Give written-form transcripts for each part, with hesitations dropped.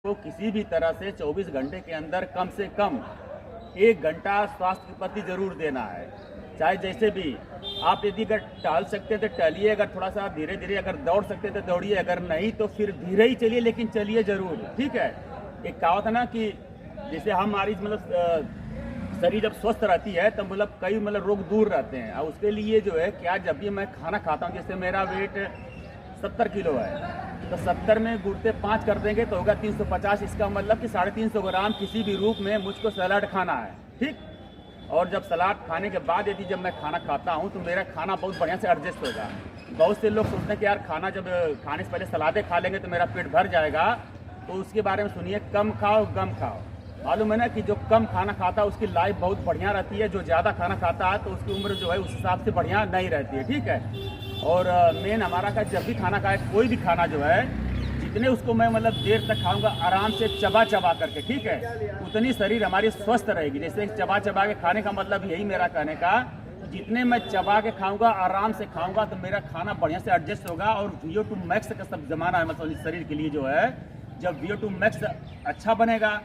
को किसी भी तरह से 24 घंटे के अंदर कम से कम 1 घंटा स्वास्थ्य के प्रति जरूर देना है। चाहे जैसे भी आप यदि अगर टहल सकते हैं तो टहलिए, अगर थोड़ा सा धीरे धीरे अगर दौड़ सकते हैं तो दौड़िए, अगर नहीं तो फिर धीरे ही चलिए लेकिन चलिए जरूर। ठीक है। एक कहावत है ना कि जैसे हमारी शरीर जब स्वस्थ रहती है तब कई रोग दूर रहते हैं। और उसके लिए जो है क्या, जब भी मैं खाना खाता हूँ, जैसे मेरा वेट 70 किलो है तो 70 में गुणते 5 कर देंगे तो होगा 350। इसका मतलब कि 350 ग्राम किसी भी रूप में मुझको सलाद खाना है। ठीक। और जब सलाद खाने के बाद यदि जब मैं खाना खाता हूँ तो मेरा खाना बहुत बढ़िया से एडजस्ट होगा। बहुत से लोग सोचते हैं कि यार खाना जब खाने से पहले सलादें खा लेंगे तो मेरा पेट भर जाएगा, तो उसके बारे में सुनिए, कम खाओ गम खाओ। मालूम है ना कि जो कम खाना खाता है उसकी लाइफ बहुत बढ़िया रहती है, जो ज़्यादा खाना खाता है तो उसकी उम्र जो है उस हिसाब से बढ़िया नहीं रहती है। ठीक है। और मेन हमारा का जब भी खाना खाए, कोई भी खाना जो है जितने उसको मैं देर तक खाऊंगा आराम से चबा चबा करके, ठीक है, उतनी शरीर हमारी स्वस्थ रहेगी। जैसे चबा चबा के खाने का मतलब यही मेरा कहने का, जितने मैं चबा के खाऊंगा आराम से खाऊंगा तो मेरा खाना बढ़िया से एडजस्ट होगा। और VO2 मैक्स का सब जमाना है इस शरीर के लिए जो है, जब VO2 मैक्स अच्छा बनेगा,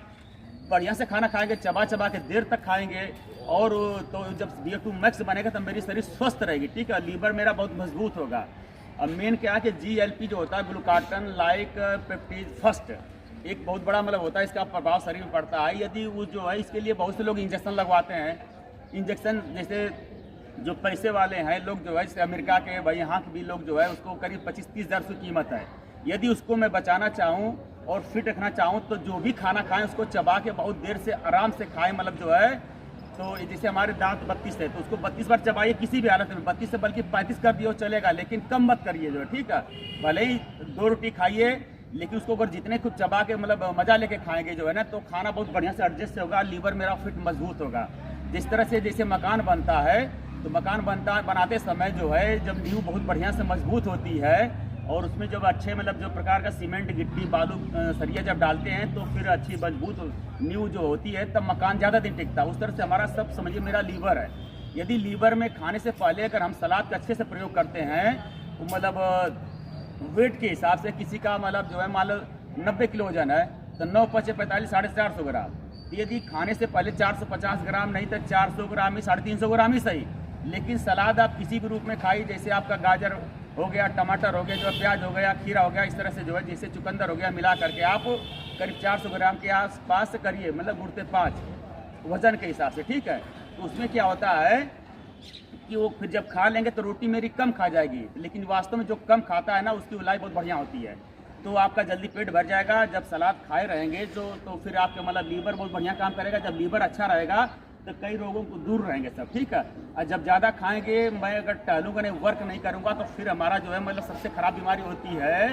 बढ़िया से खाना खाएंगे, चबा चबा के देर तक खाएंगे, और तो जब VO2 मैक्स बनेगा तो मेरी शरीर स्वस्थ रहेगी। ठीक है। लीवर मेरा बहुत मजबूत होगा। अब मेन क्या है कि GLP जो होता है, ग्लूकाटन लाइक पेप्टाइड फर्स्ट, एक बहुत बड़ा होता है, इसका प्रभाव शरीर में पड़ता है। यदि वो जो है, इसके लिए बहुत से लोग इंजेक्शन लगवाते हैं। इंजेक्शन जैसे जो पैसे वाले हैं लोग जो है, जैसे अमेरिका के, भाई यहाँ के भी लोग जो है, उसको करीब 25-30 हज़ार की कीमत है। यदि उसको मैं बचाना चाहूँ और फिट रखना चाहूँ तो जो भी खाना खाएं उसको चबा के बहुत देर से आराम से खाएं। जो है, तो जैसे हमारे दांत 32 है तो उसको 32 बार चबाइए किसी भी हालत में, 32 से बल्कि 35 कर दिए चलेगा, लेकिन कम मत करिए जो है। ठीक है। भले ही 2 रोटी खाइए लेकिन उसको अगर जितने कुछ चबा के मजा लेके खाएंगे जो है ना, तो खाना बहुत बढ़िया से एडजस्ट होगा, लीवर मेरा फिट मजबूत होगा। जिस तरह से जैसे मकान बनता है तो मकान बनाते समय जो है, जब नींव बहुत बढ़िया से मजबूत होती है और उसमें जब अच्छे जो प्रकार का सीमेंट गिट्टी बालू सरिया जब डालते हैं तो फिर अच्छी मजबूत नींव जो होती है, तब मकान ज़्यादा दिन टिकता है। उस तरह से हमारा सब समझिए मेरा लीवर है। यदि लीवर में खाने से पहले अगर हम सलाद का अच्छे से प्रयोग करते हैं तो वेट के हिसाब से किसी का जो है मान लो 90 किलो वजन है तो 9 × 5 = 45, 450 ग्राम। यदि खाने से पहले 450 ग्राम नहीं तो 400 ग्राम ही, 350 ग्राम ही सही। लेकिन सलाद आप किसी भी रूप में खाइए, जैसे आपका गाजर हो गया, टमाटर हो गया, जो प्याज हो गया, खीरा हो गया, इस तरह से जो है, जैसे चुकंदर हो गया, मिला करके आप करीब 400 ग्राम के आसपास से करिए, गुणते 5 वजन के हिसाब से। ठीक है। तो उसमें क्या होता है कि वो फिर जब खा लेंगे तो रोटी मेरी कम खा जाएगी, लेकिन वास्तव में जो कम खाता है ना उसकी लाइफ बहुत बढ़िया होती है। तो आपका जल्दी पेट भर जाएगा जब सलाद खाए रहेंगे तो फिर आपका लीवर बहुत बढ़िया काम करेगा। जब लीवर अच्छा रहेगा तो कई रोगों को दूर रहेंगे सब। ठीक है। और जब ज़्यादा खाएंगे, मैं अगर टहलूँगा नहीं, वर्क नहीं करूँगा तो फिर हमारा जो है सबसे खराब बीमारी होती है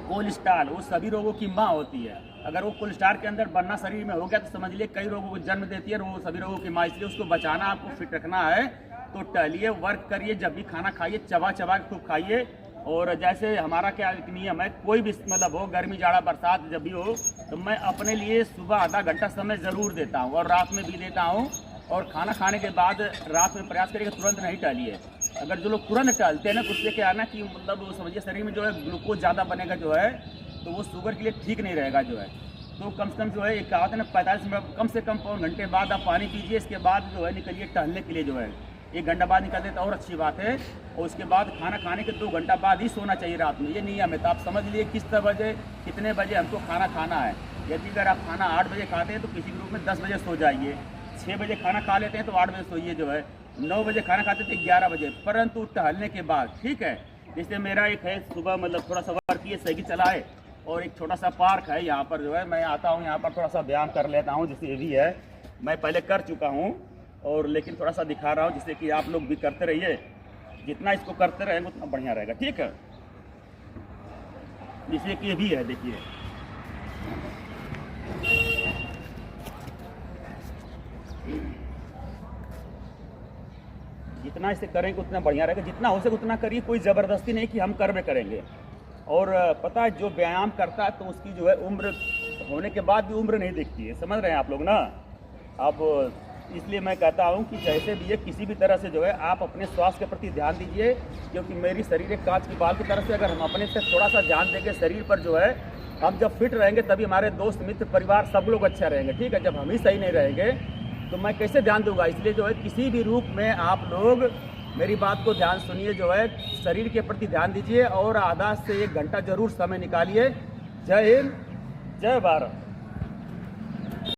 कोलेस्ट्रॉल। वो सभी रोगों की माँ होती है। अगर वो कोलेस्ट्रॉल के अंदर बनना शरीर में हो गया तो समझ लिए कई रोगों को जन्म देती है, वो सभी रोगों की माँ। इसलिए उसको बचाना, आपको फिट रखना है तो टहलिए, वर्क करिए, जब भी खाना खाइए चबा चबा के खूब खाइए। और जैसे हमारा क्या नियम है, कोई भी हो, गर्मी जाड़ा बरसात जब भी हो, तो मैं अपने लिए सुबह आधा घंटा समय ज़रूर देता हूँ और रात में भी देता हूँ। और खाना खाने के बाद रात में प्रयास करिए तुरंत नहीं टहलिए। अगर जो लोग तुरंत टहलते हैं ना, तो उससे क्या है ना कि समझिए शरीर में जो है ग्लूकोज ज़्यादा बनेगा जो है, तो वो शुगर के लिए ठीक नहीं रहेगा जो है। तो कम से कम जो है, एक कहावत है ना, 45 मिनट कम से कम पौन घंटे बाद आप पानी पीजिए। इसके बाद जो है निकलिए टहलने के लिए जो है, 1 घंटा बाद निकलते तो और अच्छी बात है। और उसके बाद खाना खाने के 2 घंटा बाद ही सोना चाहिए रात में, ये नियम है। तो आप समझ लिए किस बजे कितने बजे हमको खाना खाना है। यदि अगर आप खाना 8 बजे खाते हैं तो किसी ग्रुप में 10 बजे सो जाइए, 6 बजे खाना खा लेते हैं तो 8 बजे सोइए जो है, 9 बजे खाना खाते थे 11 बजे, परंतु टहलने के बाद। ठीक है। जैसे मेरा एक है सुबह थोड़ा सा वर्क किए, साइकिल चलाए, और एक छोटा सा पार्क है यहाँ पर जो है, मैं आता हूँ यहाँ पर थोड़ा सा व्यायाम कर लेता हूँ। जैसे ये भी है, मैं पहले कर चुका हूँ और लेकिन थोड़ा सा दिखा रहा हूँ, जिससे कि आप लोग भी करते रहिए। जितना इसको करते रहेंगे उतना बढ़िया रहेगा। ठीक है। जैसे कि ये भी है, देखिए जितना इसे करेंगे उतना बढ़िया रहेगा। जितना हो सके उतना करिए, कोई ज़बरदस्ती नहीं कि हम कर करेंगे। और पता है, जो व्यायाम करता है तो उसकी जो है उम्र होने के बाद भी उम्र नहीं दिखती है। समझ रहे हैं आप लोग ना। अब इसलिए मैं कहता हूँ कि जैसे भी है, किसी भी तरह से जो है आप अपने स्वास्थ्य के प्रति ध्यान दीजिए, क्योंकि मेरी शरीर एक कांच की बाल की तरह से, अगर हम अपने से थोड़ा सा ध्यान देंगे शरीर पर जो है, हम जब फिट रहेंगे तभी हमारे दोस्त मित्र परिवार सब लोग अच्छा रहेंगे, ठीक है। जब हम ही सही नहीं रहेंगे तो मैं कैसे ध्यान दूंगा। इसलिए जो है किसी भी रूप में आप लोग मेरी बात को ध्यान सुनिए, जो है शरीर के प्रति ध्यान दीजिए और आधा से 1 घंटा जरूर समय निकालिए। जय हिंद, जय भारत।